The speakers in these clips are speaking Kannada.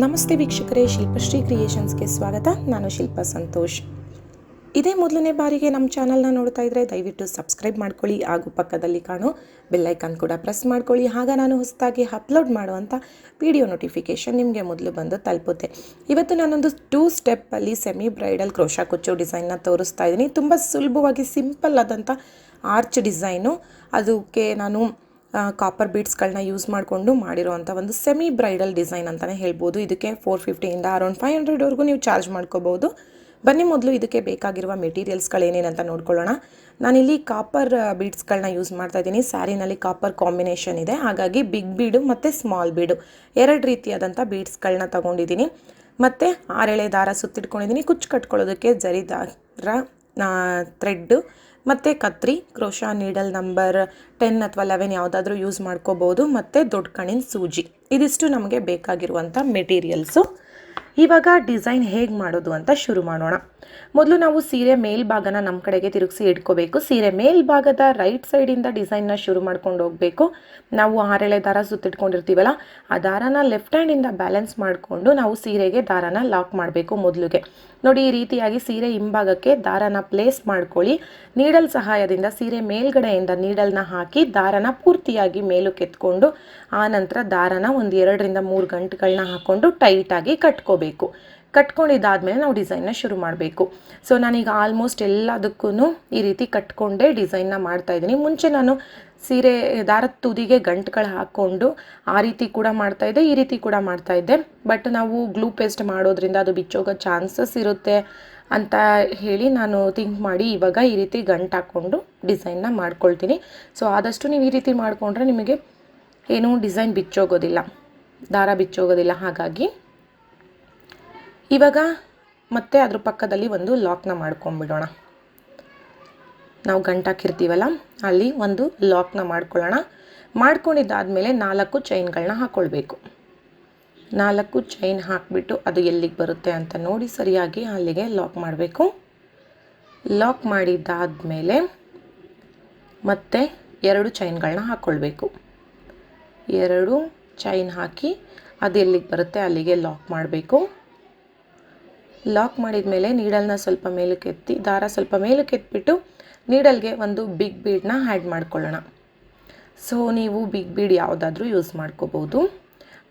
ನಮಸ್ತೆ ವೀಕ್ಷಕರೇ, ಶಿಲ್ಪಶ್ರೀ ಕ್ರಿಯೇಷನ್ಸ್ಗೆ ಸ್ವಾಗತ. ನಾನು ಶಿಲ್ಪಾ ಸಂತೋಷ್. ಇದೇ ಮೊದಲನೇ ಬಾರಿಗೆ ನಮ್ಮ ಚಾನಲ್ನ ನೋಡ್ತಾ ಇದ್ದರೆ ದಯವಿಟ್ಟು ಸಬ್ಸ್ಕ್ರೈಬ್ ಮಾಡ್ಕೊಳ್ಳಿ ಹಾಗೂ ಪಕ್ಕದಲ್ಲಿ ಕಾಣೋ ಬೆಲ್ಲೈಕನ್ ಕೂಡ ಪ್ರೆಸ್ ಮಾಡ್ಕೊಳ್ಳಿ. ಆಗ ನಾನು ಹೊಸದಾಗಿ ಅಪ್ಲೋಡ್ ಮಾಡುವಂಥ ವಿಡಿಯೋ ನೋಟಿಫಿಕೇಷನ್ ನಿಮಗೆ ಮೊದಲು ಬಂದು ತಲುಪುತ್ತೆ. ಇವತ್ತು ನಾನೊಂದು 2 ಸ್ಟೆಪ್ಪಲ್ಲಿ ಸೆಮಿ ಬ್ರೈಡಲ್ ಕ್ರೋಶಾ ಕುಚ್ಚು ಡಿಸೈನ್ನ ತೋರಿಸ್ತಾ ಇದ್ದೀನಿ. ತುಂಬ ಸುಲಭವಾಗಿ ಸಿಂಪಲ್ ಆದಂಥ ಆರ್ಚ್ ಡಿಸೈನು. ಅದಕ್ಕೆ ನಾನು ಕಾಪರ್ ಬೀಡ್ಸ್ಗಳನ್ನ ಯೂಸ್ ಮಾಡಿಕೊಂಡು ಮಾಡಿರೋವಂಥ ಒಂದು ಸೆಮಿ ಬ್ರೈಡಲ್ ಡಿಸೈನ್ ಅಂತಲೇ ಹೇಳ್ಬೋದು. ಇದಕ್ಕೆ 450 ಅರೌಂಡ್ 500ವರೆಗೂ ನೀವು ಚಾರ್ಜ್ ಮಾಡ್ಕೋಬೋದು. ಬನ್ನಿ ಮೊದಲು ಇದಕ್ಕೆ ಬೇಕಾಗಿರುವ ಮೆಟೀರಿಯಲ್ಸ್ಗಳೇನೇನಂತ ನೋಡ್ಕೊಳ್ಳೋಣ. ನಾನಿಲ್ಲಿ ಕಾಪರ್ ಬೀಡ್ಸ್ಗಳನ್ನ ಯೂಸ್ ಮಾಡ್ತಾ ಇದ್ದೀನಿ. ಸ್ಯಾರಿನಲ್ಲಿ ಕಾಪರ್ ಕಾಂಬಿನೇಷನ್ ಇದೆ, ಹಾಗಾಗಿ ಬಿಗ್ ಬೀಡು ಮತ್ತು ಸ್ಮಾಲ್ ಬೀಡು 2 ರೀತಿಯಾದಂಥ ಬೀಡ್ಸ್ಗಳನ್ನ ತೊಗೊಂಡಿದ್ದೀನಿ. ಮತ್ತು 6 ಎಳೆ ದಾರ ಸುತ್ತಿಟ್ಕೊಂಡಿದ್ದೀನಿ. ಕುಚ್ಚು ಕಟ್ಕೊಳ್ಳೋದಕ್ಕೆ ಜರಿ ದಾರ, ಥ್ರೆಡ್ಡು ಮತ್ತು ಕತ್ರಿ, ಕ್ರೋಶಾ ನೀಡಲ್ ನಂಬರ್ 10 ಅಥವಾ 11 ಯಾವುದಾದ್ರೂ ಯೂಸ್ ಮಾಡ್ಕೋಬೋದು. ಮತ್ತು ದೊಡ್ಡ ಕಣ್ಣಿನ ಸೂಜಿ. ಇದಿಷ್ಟು ನಮಗೆ ಬೇಕಾಗಿರುವಂಥ ಮೆಟೀರಿಯಲ್ಸು. ಇವಾಗ ಡಿಸೈನ್ ಹೇಗೆ ಮಾಡೋದು ಅಂತ ಶುರು ಮಾಡೋಣ. ಮೊದಲು ನಾವು ಸೀರೆ ಮೇಲ್ಭಾಗನ ನಮ್ಮ ಕಡೆಗೆ ತಿರುಗಿಸಿ ಇಟ್ಕೋಬೇಕು. ಸೀರೆ ಮೇಲ್ಭಾಗದ ರೈಟ್ ಸೈಡಿಂದ ಡಿಸೈನ್ನ ಶುರು ಮಾಡ್ಕೊಂಡು ಹೋಗಬೇಕು. ನಾವು 6 ಎಳೆ ದಾರ ಸುತ್ತಿಟ್ಕೊಂಡಿರ್ತೀವಲ್ಲ, ಆ ದಾರಾನ ಲೆಫ್ಟ್ ಹ್ಯಾಂಡಿಂದ ಬ್ಯಾಲೆನ್ಸ್ ಮಾಡಿಕೊಂಡು ನಾವು ಸೀರೆಗೆ ದಾರಾನ ಲಾಕ್ ಮಾಡಬೇಕು. ಮೊದಲಿಗೆ ನೋಡಿ, ಈ ರೀತಿಯಾಗಿ ಸೀರೆ ಹಿಂಭಾಗಕ್ಕೆ ದಾರಾನ ಪ್ಲೇಸ್ ಮಾಡ್ಕೊಳ್ಳಿ. ನೀಡಲ್ ಸಹಾಯದಿಂದ ಸೀರೆ ಮೇಲ್ಗಡೆಯಿಂದ ನೀಡಲ್ನ ಹಾಕಿ ದಾರಾನ ಪೂರ್ತಿಯಾಗಿ ಮೇಲಕ್ಕೆ ಎತ್ಕೊಂಡು ಆನಂತರ ದಾರಾನ ಒಂದು 2 ರಿಂದ 3 ಗಂಟೆಗಳನ್ನ ಹಾಕ್ಕೊಂಡು ಟೈಟಾಗಿ ಕಟ್ಕೋಬೇಕು. ಕಟ್ಕೊಂಡಿದ್ದಾದಮೇಲೆ ನಾವು ಡಿಸೈನ್ನ ಶುರು ಮಾಡಬೇಕು. ಸೊ ನಾನೀಗ ಆಲ್ಮೋಸ್ಟ್ ಎಲ್ಲದಕ್ಕೂ ಈ ರೀತಿ ಕಟ್ಕೊಂಡೇ ಡಿಸೈನ್ನ ಮಾಡ್ತಾಯಿದ್ದೀನಿ. ಮುಂಚೆ ನಾನು ಸೀರೆ ದಾರದ ತುದಿಗೆ ಗಂಟುಗಳು ಹಾಕ್ಕೊಂಡು ಆ ರೀತಿ ಕೂಡ ಮಾಡ್ತಾಯಿದ್ದೆ, ಈ ರೀತಿ ಕೂಡ ಮಾಡ್ತಾಯಿದ್ದೆ. ಬಟ್ ನಾವು ಗ್ಲೂ ಪೇಸ್ಟ್ ಮಾಡೋದ್ರಿಂದ ಅದು ಬಿಚ್ಚೋಗೋ ಚಾನ್ಸಸ್ ಇರುತ್ತೆ ಅಂತ ಹೇಳಿ ನಾನು ಥಿಂಕ್ ಮಾಡಿ ಇವಾಗ ಈ ರೀತಿ ಗಂಟು ಹಾಕ್ಕೊಂಡು ಡಿಸೈನ್ನ ಮಾಡ್ಕೊಳ್ತೀನಿ. ಸೊ ಆದಷ್ಟು ನೀವು ಈ ರೀತಿ ಮಾಡಿಕೊಂಡ್ರೆ ನಿಮಗೆ ಏನೂ ಡಿಸೈನ್ ಬಿಚ್ಚೋಗೋದಿಲ್ಲ, ದಾರ ಬಿಚ್ಚೋಗೋದಿಲ್ಲ. ಹಾಗಾಗಿ ಇವಾಗ ಮತ್ತೆ ಅದ್ರ ಪಕ್ಕದಲ್ಲಿ ಒಂದು ಲಾಕ್ನ ಮಾಡ್ಕೊಂಬಿಡೋಣ. ನಾವು ಗಂಟು ಹಾಕಿರ್ತೀವಲ್ಲ, ಅಲ್ಲಿ ಒಂದು ಲಾಕ್ನ ಮಾಡ್ಕೊಳ್ಳೋಣ. ಮಾಡ್ಕೊಂಡಿದ್ದಾದಮೇಲೆ 4 ಚೈನ್ಗಳನ್ನ ಹಾಕ್ಕೊಳ್ಬೇಕು. 4 ಚೈನ್ ಹಾಕಿಬಿಟ್ಟು ಅದು ಎಲ್ಲಿಗೆ ಬರುತ್ತೆ ಅಂತ ನೋಡಿ ಸರಿಯಾಗಿ ಅಲ್ಲಿಗೆ ಲಾಕ್ ಮಾಡಬೇಕು. ಲಾಕ್ ಮಾಡಿದ್ದಾದಮೇಲೆ ಮತ್ತೆ 2 ಚೈನ್ಗಳನ್ನ ಹಾಕ್ಕೊಳ್ಬೇಕು. 2 ಚೈನ್ ಹಾಕಿ ಅದು ಎಲ್ಲಿಗೆ ಬರುತ್ತೆ ಅಲ್ಲಿಗೆ ಲಾಕ್ ಮಾಡಬೇಕು. ಲಾಕ್ ಮಾಡಿದ ಮೇಲೆ ನೀಡಲ್ನ ಸ್ವಲ್ಪ ಮೇಲಕ್ಕೆ ಎತ್ತಿ, ದಾರ ಸ್ವಲ್ಪ ಮೇಲಕ್ಕೆ ಎತ್ಬಿಟ್ಟು ನೀಡಲ್ಗೆ ಒಂದು ಬಿಗ್ ಬೀಡನ್ನ ಆ್ಯಡ್ ಮಾಡ್ಕೊಳ್ಳೋಣ. ಸೊ ನೀವು ಬಿಗ್ ಬೀಡ್ ಯಾವುದಾದ್ರೂ ಯೂಸ್ ಮಾಡ್ಕೋಬೋದು.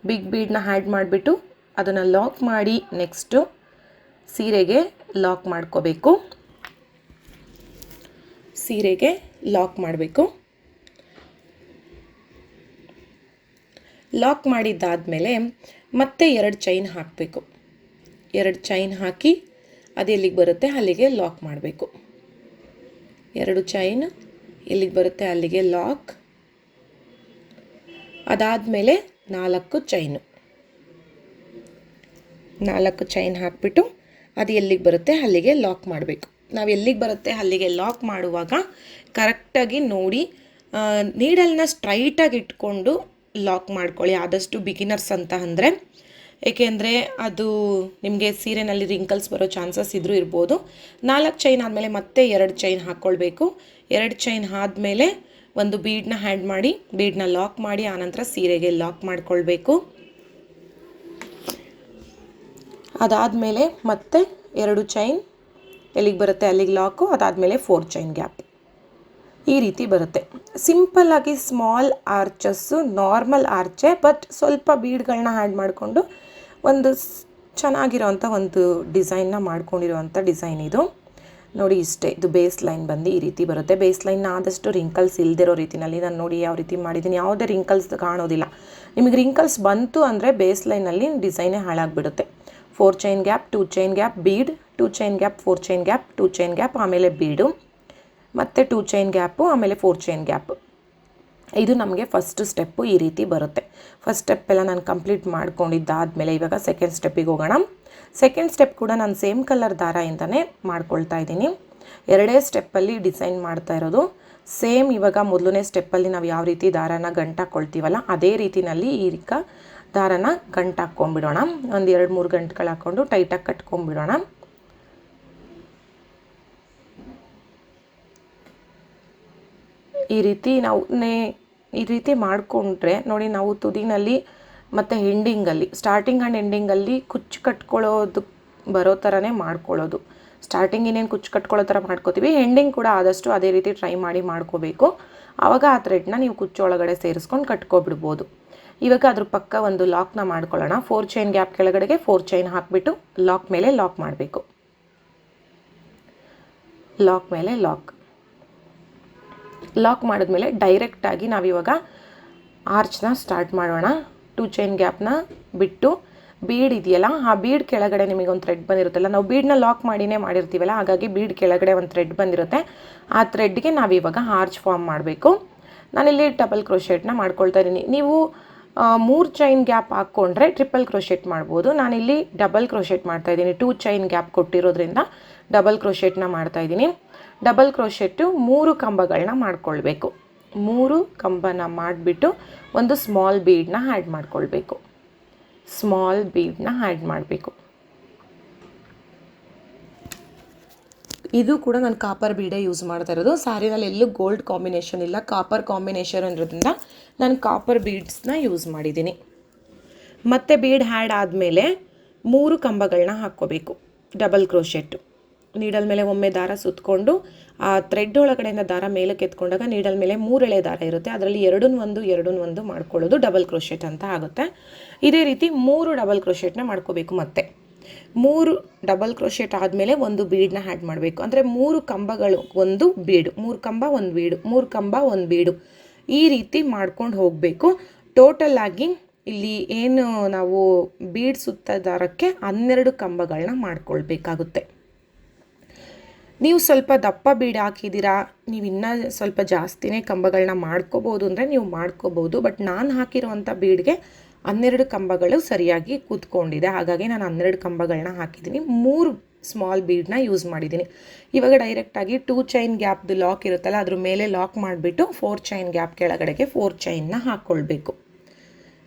ಬಿಗ್ ಬೀಡನ್ನ ಆ್ಯಡ್ ಮಾಡಿಬಿಟ್ಟು ಅದನ್ನು ಲಾಕ್ ಮಾಡಿ ನೆಕ್ಸ್ಟು ಸೀರೆಗೆ ಲಾಕ್ ಮಾಡ್ಕೋಬೇಕು. ಸೀರೆಗೆ ಲಾಕ್ ಮಾಡಬೇಕು. ಲಾಕ್ ಮಾಡಿದ್ದಾದಮೇಲೆ ಮತ್ತೆ 2 ಚೈನ್ ಹಾಕಬೇಕು. 2 ಚೈನ್ ಹಾಕಿ ಅದು ಎಲ್ಲಿಗೆ ಬರುತ್ತೆ ಅಲ್ಲಿಗೆ ಲಾಕ್ ಮಾಡಬೇಕು. 2 ಚೈನ್ ಎಲ್ಲಿಗೆ ಬರುತ್ತೆ ಅಲ್ಲಿಗೆ ಲಾಕ್. ಅದಾದಮೇಲೆ 4 ಚೈನು, 4 ಚೈನ್ ಹಾಕಿಬಿಟ್ಟು ಅದು ಎಲ್ಲಿಗೆ ಬರುತ್ತೆ ಅಲ್ಲಿಗೆ ಲಾಕ್ ಮಾಡಬೇಕು. ನಾವು ಎಲ್ಲಿಗೆ ಬರುತ್ತೆ ಅಲ್ಲಿಗೆ ಲಾಕ್ ಮಾಡುವಾಗ ಕರೆಕ್ಟಾಗಿ ನೋಡಿ ನೀಡಲ್ನ ಸ್ಟ್ರೈಟಾಗಿ ಇಟ್ಕೊಂಡು ಲಾಕ್ ಮಾಡ್ಕೊಳ್ಳಿ. ಆದಷ್ಟು ಬಿಗಿನರ್ಸ್ ಅಂತ ಅಂದರೆ, ಏಕೆಂದರೆ ಅದು ನಿಮಗೆ ಸೀರೆನಲ್ಲಿ ರಿಂಕಲ್ಸ್ ಬರೋ ಚಾನ್ಸಸ್ ಇದ್ರೂ ಇರ್ಬೋದು. 4 ಚೈನ್ ಆದಮೇಲೆ ಮತ್ತೆ 2 ಚೈನ್ ಹಾಕ್ಕೊಳ್ಬೇಕು. 2 ಚೈನ್ ಆದಮೇಲೆ ಒಂದು ಬೀಡನ್ನ ಆ್ಯಡ್ ಮಾಡಿ ಬೀಡನ್ನ ಲಾಕ್ ಮಾಡಿ ಆನಂತರ ಸೀರೆಗೆ ಲಾಕ್ ಮಾಡ್ಕೊಳ್ಬೇಕು. ಅದಾದಮೇಲೆ ಮತ್ತೆ 2 ಚೈನ್ ಎಲ್ಲಿಗೆ ಬರುತ್ತೆ ಅಲ್ಲಿಗೆ ಲಾಕು. ಅದಾದಮೇಲೆ 4 ಚೈನ್ ಗ್ಯಾಪ್. ಈ ರೀತಿ ಬರುತ್ತೆ. ಸಿಂಪಲ್ಲಾಗಿ ಸ್ಮಾಲ್ ಆರ್ಚಸ್ಸು, ನಾರ್ಮಲ್ ಆರ್ಚೆ, ಬಟ್ ಸ್ವಲ್ಪ ಬೀಡ್ಗಳನ್ನ ಆ್ಯಡ್ ಮಾಡಿಕೊಂಡು ಒಂದು ಚೆನ್ನಾಗಿರೋವಂಥ ಒಂದು ಡಿಸೈನ್ನ ಮಾಡ್ಕೊಂಡಿರೋವಂಥ ಡಿಸೈನ್ ಇದು. ನೋಡಿ ಇಷ್ಟೇ. ಇದು ಬೇಸ್ ಲೈನ್ ಬಂದು ಈ ರೀತಿ ಬರುತ್ತೆ. ಬೇಸ್ ಲೈನ್ನ ಆದಷ್ಟು ರಿಂಕಲ್ಸ್ ಇಲ್ದಿರೋ ರೀತಿಯಲ್ಲಿ ನಾನು ನೋಡಿ ಯಾವ ರೀತಿ ಮಾಡಿದ್ದೀನಿ. ಯಾವುದೇ ರಿಂಕಲ್ಸ್ ಕಾಣೋದಿಲ್ಲ. ನಿಮಗೆ ರಿಂಕಲ್ಸ್ ಬಂತು ಅಂದರೆ ಬೇಸ್ ಲೈನಲ್ಲಿ ಡಿಸೈನೇ ಹಾಳಾಗಿಬಿಡುತ್ತೆ. 4 chain gap, 2 chain gap, bead, 2 chain gap, 4 chain gap, 2 chain gap, ಆಮೇಲೆ ಬೀಡು, ಮತ್ತು 2 ಚೈನ್ ಗ್ಯಾಪು, ಆಮೇಲೆ 4 ಚೈನ್ ಗ್ಯಾಪು. ಇದು ನಮಗೆ ಫಸ್ಟ್ ಸ್ಟೆಪ್ಪು ಈ ರೀತಿ ಬರುತ್ತೆ. ಫಸ್ಟ್ ಸ್ಟೆಪ್ ಎಲ್ಲ ನಾನು ಕಂಪ್ಲೀಟ್ ಮಾಡ್ಕೊಂಡಿದ್ದಾದಮೇಲೆ ಇವಾಗ ಸೆಕೆಂಡ್ ಸ್ಟೆಪ್ಪಿಗೆ ಹೋಗೋಣ. ಸೆಕೆಂಡ್ ಸ್ಟೆಪ್ ಕೂಡ ನಾನು ಸೇಮ್ ಕಲರ್ ದಾರದಿಂದನೇ ಮಾಡ್ಕೊಳ್ತಾ ಇದ್ದೀನಿ. 2 ಸ್ಟೆಪ್ಪಲ್ಲಿ ಡಿಸೈನ್ ಮಾಡ್ತಾ ಇರೋದು. ಸೇಮ್ ಇವಾಗ ಮೊದಲನೇ ಸ್ಟೆಪ್ಪಲ್ಲಿ ನಾವು ಯಾವ ರೀತಿ ದಾರಾನ ಗಂಟು ಹಾಕ್ಕೊಳ್ತೀವಲ್ಲ ಅದೇ ರೀತಿಯಲ್ಲಿ ಈಗ ದಾರಾನ ಗಂಟು ಹಾಕ್ಕೊಂಬಿಡೋಣ. ಒಂದು 2-3 ಗಂಟುಗಳು ಹಾಕ್ಕೊಂಡು ಟೈಟಾಗಿ ಕಟ್ಕೊಂಬಿಡೋಣ. ಈ ರೀತಿ ನಾವು ಈ ರೀತಿ ಮಾಡಿಕೊಂಡ್ರೆ ನೋಡಿ, ನಾವು ತುದಿನಲ್ಲಿ ಮತ್ತು ಎಂಡಿಂಗಲ್ಲಿ, ಸ್ಟಾರ್ಟಿಂಗ್ ಆ್ಯಂಡ್ ಎಂಡಿಂಗಲ್ಲಿ ಕುಚ್ಚು ಕಟ್ಕೊಳ್ಳೋದು ಬರೋ ಥರನೇ ಮಾಡ್ಕೊಳ್ಳೋದು. ಸ್ಟಾರ್ಟಿಂಗ್ ಇನ್ನೇನು ಕುಚ್ಚು ಕಟ್ಕೊಳ್ಳೋ ಥರ ಮಾಡ್ಕೋತೀವಿ, ಎಂಡಿಂಗ್ ಕೂಡ ಆದಷ್ಟು ಅದೇ ರೀತಿ ಟ್ರೈ ಮಾಡಿ ಮಾಡ್ಕೋಬೇಕು. ಆವಾಗ ಆ ಥ್ರೆಡ್ನ ನೀವು ಕುಚ್ಚು ಒಳಗಡೆ ಸೇರಿಸ್ಕೊಂಡು ಕಟ್ಕೊಬಿಡ್ಬೋದು. ಇವಾಗ ಅದ್ರ ಪಕ್ಕ ಒಂದು ಲಾಕ್ನ ಮಾಡ್ಕೊಳ್ಳೋಣ. 4 ಚೈನ್ ಗ್ಯಾಪ್ ಕೆಳಗಡೆಗೆ 4 ಚೈನ್ ಹಾಕಿಬಿಟ್ಟು ಲಾಕ್ ಮೇಲೆ ಲಾಕ್ ಮಾಡಬೇಕು. ಲಾಕ್ ಮೇಲೆ ಲಾಕ್ ಮಾಡಿದ್ಮೇಲೆ ಡೈರೆಕ್ಟಾಗಿ ನಾವಿವಾಗ ಆರ್ಚ್ನ ಸ್ಟಾರ್ಟ್ ಮಾಡೋಣ. 2 ಚೈನ್ ಗ್ಯಾಪ್ನ ಬಿಟ್ಟು ಬೀಡ್ ಇದೆಯಲ್ಲ, ಆ ಬೀಡ್ ಕೆಳಗಡೆ ನಿಮಗೊಂದು ಥ್ರೆಡ್ ಬಂದಿರುತ್ತಲ್ಲ, ನಾವು ಬೀಡನ್ನ ಲಾಕ್ ಮಾಡಿನೇ ಮಾಡಿರ್ತೀವಲ್ಲ, ಹಾಗಾಗಿ ಬೀಡ್ ಕೆಳಗಡೆ ಒಂದು ಥ್ರೆಡ್ ಬಂದಿರುತ್ತೆ. ಆ ಥ್ರೆಡ್ಗೆ ನಾವಿವಾಗ ಆರ್ಚ್ ಫಾರ್ಮ್ ಮಾಡಬೇಕು. ನಾನಿಲ್ಲಿ ಡಬಲ್ ಕ್ರೋಶೆಟ್ನ ಮಾಡ್ಕೊಳ್ತಾ ಇದ್ದೀನಿ. ನೀವು 3 ಚೈನ್ ಗ್ಯಾಪ್ ಹಾಕ್ಕೊಂಡ್ರೆ ಟ್ರಿಪಲ್ ಕ್ರೋಶೆಟ್ ಮಾಡ್ಬೋದು. ನಾನಿಲ್ಲಿ ಡಬಲ್ ಕ್ರೋಶೆಟ್ ಮಾಡ್ತಾಯಿದ್ದೀನಿ. 2 ಚೈನ್ ಗ್ಯಾಪ್ ಕೊಟ್ಟಿರೋದ್ರಿಂದ ಡಬಲ್ ಕ್ರೋಶೆಟ್ನ ಮಾಡ್ತಾಯಿದ್ದೀನಿ. ಡಬಲ್ ಕ್ರೋಶೆಟ್ಟು 3 ಕಂಬಗಳನ್ನ ಮಾಡ್ಕೊಳ್ಬೇಕು. 3 ಕಂಬನ ಮಾಡಿಬಿಟ್ಟು ಒಂದು ಸ್ಮಾಲ್ ಬೀಡನ್ನ ಆ್ಯಡ್ ಮಾಡ್ಕೊಳ್ಬೇಕು. ಇದು ಕೂಡ ನಾನು ಕಾಪರ್ ಬೀಡೇ ಯೂಸ್ ಮಾಡ್ತಾ ಇರೋದು. ಸ್ಯಾರಿನಲ್ಲಿ ಎಲ್ಲೂ ಗೋಲ್ಡ್ ಕಾಂಬಿನೇಷನ್ ಇಲ್ಲ, ಕಾಪರ್ ಕಾಂಬಿನೇಷನ್ ಇರೋದ್ರಿಂದ ನಾನು ಕಾಪರ್ ಬೀಡ್ಸ್ನ ಯೂಸ್ ಮಾಡಿದ್ದೀನಿ. ಮತ್ತು ಬೀಡ್ ಹ್ಯಾಡ್ ಆದಮೇಲೆ 3 ಕಂಬಗಳನ್ನ ಹಾಕ್ಕೋಬೇಕು. ಡಬಲ್ ಕ್ರೋಶೆಟ್ಟು ನೀಡಲ್ ಮೇಲೆ ಒಮ್ಮೆ ದಾರ ಸುತ್ತಕೊಂಡು ಆ ಥ್ರೆಡ್ ಒಳಗಡೆಯಿಂದ ದಾರ ಮೇಲಕ್ಕೆ ಎತ್ಕೊಂಡಾಗ ನೀಡಲ್ ಮೇಲೆ 3 ಎಳೆ ದಾರ ಇರುತ್ತೆ, ಅದರಲ್ಲಿ 2 ಮಾಡ್ಕೊಳ್ಳೋದು ಡಬಲ್ ಕ್ರೋಶೆಟ್ ಅಂತ ಆಗುತ್ತೆ. ಇದೇ ರೀತಿ 3 ಡಬಲ್ ಕ್ರೋಶೆಟ್ನ ಮಾಡ್ಕೋಬೇಕು. ಮತ್ತೆ 3 ಡಬಲ್ ಕ್ರೋಶೆಟ್ ಆದಮೇಲೆ ಒಂದು ಬೀಡನ್ನ ಆ್ಯಡ್ ಮಾಡಬೇಕು. ಅಂದರೆ 3 ಕಂಬಗಳು ಒಂದು ಬೀಡು, 3 ಕಂಬ ಒಂದು ಬೀಡು, 3 ಕಂಬ ಒಂದು ಬೀಡು, ಈ ರೀತಿ ಮಾಡ್ಕೊಂಡು ಹೋಗಬೇಕು. ಟೋಟಲ್ ಆಗಿ ಇಲ್ಲಿ ಏನು ನಾವು ಬೀಡ್ ಸುತ್ತ ದಾರಕ್ಕೆ 12 ಕಂಬಗಳನ್ನ ಮಾಡ್ಕೊಳ್ಬೇಕಾಗುತ್ತೆ. ನೀವು ಸ್ವಲ್ಪ ದಪ್ಪ ಬೀಡ್ ಹಾಕಿದ್ದೀರಾ, ನೀವು ಇನ್ನೂ ಸ್ವಲ್ಪ ಜಾಸ್ತಿನೇ ಕಂಬಗಳನ್ನ ಮಾಡ್ಕೋಬೋದು ಅಂದರೆ ನೀವು ಮಾಡ್ಕೋಬೋದು. ಬಟ್ ನಾನು ಹಾಕಿರುವಂಥ ಬೀಡ್ಗೆ 12 ಕಂಬಗಳು ಸರಿಯಾಗಿ ಕೂತ್ಕೊಂಡಿದೆ, ಹಾಗಾಗಿ ನಾನು 12 ಕಂಬಗಳನ್ನ ಹಾಕಿದ್ದೀನಿ. 3 ಸ್ಮಾಲ್ ಬೀಡನ್ನ ಯೂಸ್ ಮಾಡಿದ್ದೀನಿ. ಇವಾಗ ಡೈರೆಕ್ಟಾಗಿ 2 ಚೈನ್ ಗ್ಯಾಪ್ದು ಲಾಕ್ ಇರುತ್ತಲ್ಲ, ಅದ್ರ ಮೇಲೆ ಲಾಕ್ ಮಾಡಿಬಿಟ್ಟು 4 ಚೈನ್ ಗ್ಯಾಪ್ ಕೆಳಗಡೆಗೆ 4 ಚೈನ್ನ ಹಾಕ್ಕೊಳ್ಬೇಕು.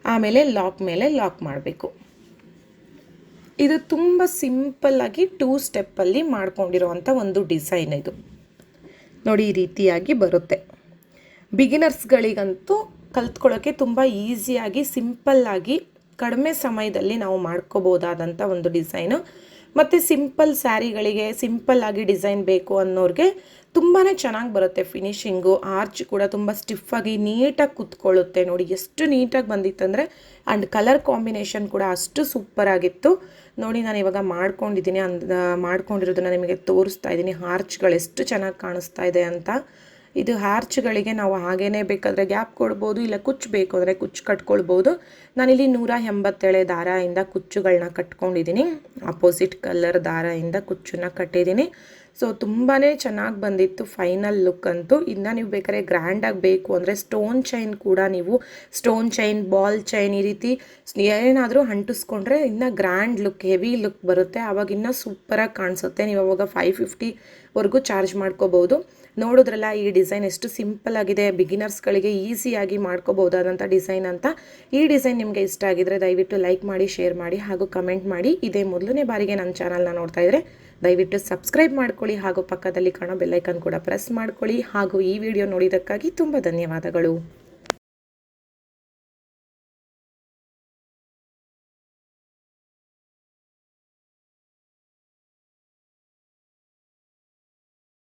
ಆಮೇಲೆ ಲಾಕ್ ಮೇಲೆ ಲಾಕ್ ಮಾಡಬೇಕು. ಇದು ತುಂಬ ಸಿಂಪಲ್ಲಾಗಿ 2 ಸ್ಟೆಪ್ಪಲ್ಲಿ ಮಾಡ್ಕೊಂಡಿರೋವಂಥ ಒಂದು ಡಿಸೈನ್ ಇದು. ನೋಡಿ, ಈ ರೀತಿಯಾಗಿ ಬರುತ್ತೆ. ಬಿಗಿನರ್ಸ್ಗಳಿಗಂತೂ ಕಲ್ತ್ಕೊಳ್ಳೋಕ್ಕೆ ತುಂಬ ಈಸಿಯಾಗಿ ಸಿಂಪಲ್ಲಾಗಿ ಕಡಿಮೆ ಸಮಯದಲ್ಲಿ ನಾವು ಮಾಡ್ಕೋಬೋದಾದಂಥ ಒಂದು ಡಿಸೈನು. ಮತ್ತು ಸಿಂಪಲ್ ಸ್ಯಾರಿಗಳಿಗೆ ಸಿಂಪಲ್ಲಾಗಿ ಡಿಸೈನ್ ಬೇಕು ಅನ್ನೋರಿಗೆ ತುಂಬಾ ಚೆನ್ನಾಗಿ ಬರುತ್ತೆ ಫಿನಿಶಿಂಗು. ಆರ್ಚ್ ಕೂಡ ತುಂಬ ಸ್ಟಿಫಾಗಿ ನೀಟಾಗಿ ಕೂತ್ಕೊಳ್ಳುತ್ತೆ. ನೋಡಿ ಎಷ್ಟು ನೀಟಾಗಿ ಬಂದಿತ್ತಂದರೆ, ಆ್ಯಂಡ್ ಕಲರ್ ಕಾಂಬಿನೇಷನ್ ಕೂಡ ಅಷ್ಟು ಸೂಪರಾಗಿತ್ತು. ನೋಡಿ, ನಾನು ಇವಾಗ ಮಾಡ್ಕೊಂಡಿದ್ದೀನಿ, ಮಾಡ್ಕೊಂಡಿರೋದನ್ನು ನಿಮಗೆ ತೋರಿಸ್ತಾ ಇದ್ದೀನಿ. ಆರ್ಚ್ಗಳು ಎಷ್ಟು ಚೆನ್ನಾಗಿ ಕಾಣಿಸ್ತಾ ಇದೆ ಅಂತ. ಇದು ಆರ್ಚ್ಗಳಿಗೆ ನಾವು ಹಾಗೇ ಬೇಕಾದರೆ ಗ್ಯಾಪ್ ಕೊಡ್ಬೋದು, ಇಲ್ಲ ಕುಚ್ಚು ಬೇಕು ಅಂದರೆ ಕುಚ್ಚು ಕಟ್ಕೊಳ್ಬೋದು. ನಾನಿಲ್ಲಿ 187 ದಾರದಿಂದ ಕುಚ್ಚುಗಳನ್ನ ಕಟ್ಕೊಂಡಿದ್ದೀನಿ. ಆಪೋಸಿಟ್ ಕಲರ್ ದಾರದಿಂದ ಕುಚ್ಚನ್ನ ಕಟ್ಟಿದ್ದೀನಿ. ಸೊ ತುಂಬಾ ಚೆನ್ನಾಗಿ ಬಂದಿತ್ತು ಫೈನಲ್ ಲುಕ್ ಅಂತೂ. ಇನ್ನು ನೀವು ಬೇಕಾದ್ರೆ ಗ್ರ್ಯಾಂಡಾಗಿ ಬೇಕು ಅಂದರೆ ಸ್ಟೋನ್ ಚೈನ್ ಕೂಡ, ನೀವು ಸ್ಟೋನ್ ಚೈನ್, ಬಾಲ್ ಚೈನ್ ಈ ರೀತಿ ಏನಾದರೂ ಅಂಟಿಸ್ಕೊಂಡ್ರೆ ಇನ್ನೂ ಗ್ರ್ಯಾಂಡ್ ಲುಕ್, ಹೆವಿ ಲುಕ್ ಬರುತ್ತೆ. ಆವಾಗ ಇನ್ನೂ ಸೂಪರಾಗಿ ಕಾಣಿಸುತ್ತೆ. ನೀವು ಅವಾಗ 550ವರೆಗೂ ಚಾರ್ಜ್ ಮಾಡ್ಕೋಬೋದು. ನೋಡಿದ್ರಲ್ಲ ಈ ಡಿಸೈನ್ ಎಷ್ಟು ಸಿಂಪಲ್ ಆಗಿದೆ, ಬಿಗಿನರ್ಸ್ಗಳಿಗೆ ಈಸಿಯಾಗಿ ಮಾಡ್ಕೋಬೋದಾದಂಥ ಡಿಸೈನ್ ಅಂತ. ಈ ಡಿಸೈನ್ ನಿಮಗೆ ಇಷ್ಟ ಆಗಿದ್ರೆ ದಯವಿಟ್ಟು ಲೈಕ್ ಮಾಡಿ, ಶೇರ್ ಮಾಡಿ ಹಾಗೂ ಕಮೆಂಟ್ ಮಾಡಿ. ಇದೇ ಮೊದಲನೇ ಬಾರಿಗೆ ನನ್ನ ಚಾನಲ್ನ ನೋಡ್ತಾ ಇದ್ದರೆ ದಯವಿಟ್ಟು ಸಬ್ಸ್ಕ್ರೈಬ್ ಮಾಡ್ಕೊಳ್ಳಿ ಹಾಗೂ ಪಕ್ಕದಲ್ಲಿ ಕಾಣೋ ಬೆಲ್ಲೈಕನ್ ಕೂಡ ಪ್ರೆಸ್ ಮಾಡ್ಕೊಳ್ಳಿ. ಹಾಗೂ ಈ ವಿಡಿಯೋ ನೋಡಿದ್ದಕ್ಕಾಗಿ ತುಂಬ ಧನ್ಯವಾದಗಳು.